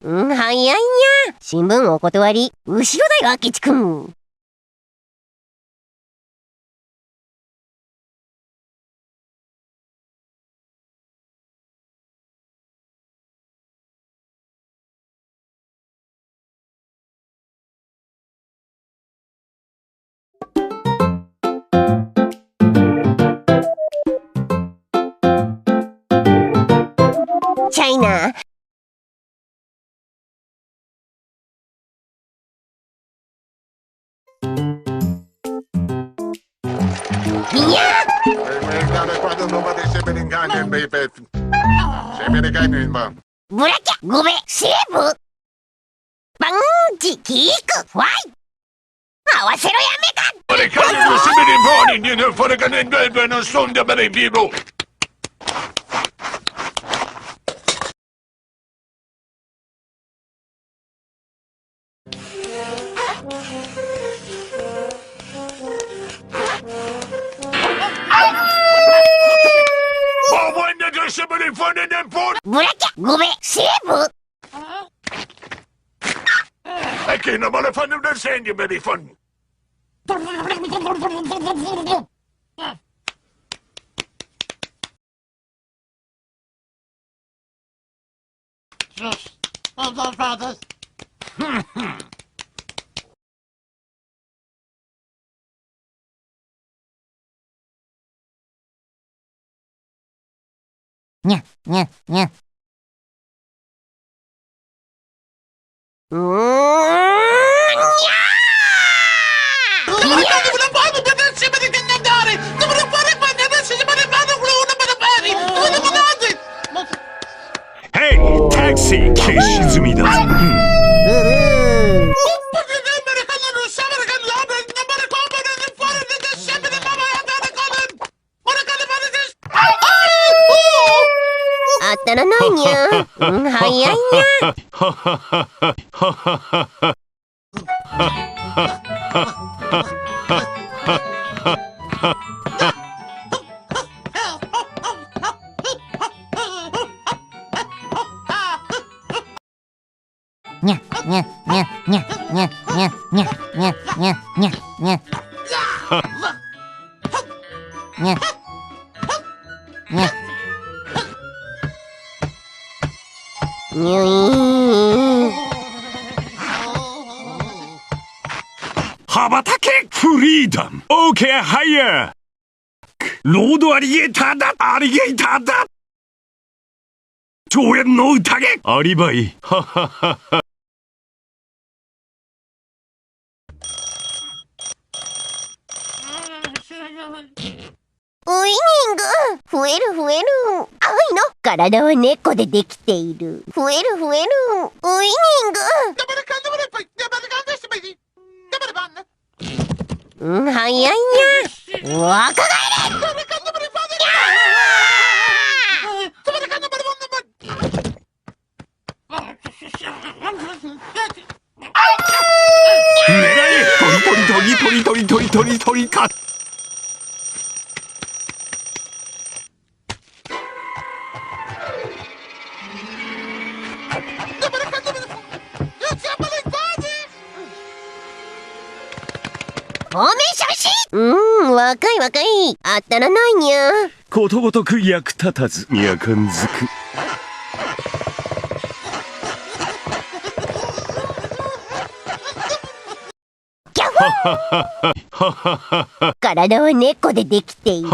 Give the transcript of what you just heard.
早いにゃ。新聞お断り。後ろだよ、明智くん。チャイナ。いやブラキャゴベセーブバンチキークファイ合わせろやめかブラキャゴベセーブAquí no me le fanno un segno, me li fanno. Just, oh, fathers. にゃにゃにゃヘイ、タクシー消し済みだ。あったらないにゃ。早いにゃ。にゃにゃにゃにゃにゃにゃにゃにゃにゃにゃにゃにゃにゃにゅいー羽ばたけフリーダムオーケーハイヤーロードアリゲーターだアリゲーターだ超円の宴アリバイははははウイニング増える増える愛の体は猫でできている増える増えるウイニング早いにゃ若返れ狙えトリかフォーメーションシ若い若いあったらないにゃことごとく役立たずにゃかんずくキャフー体は猫でできている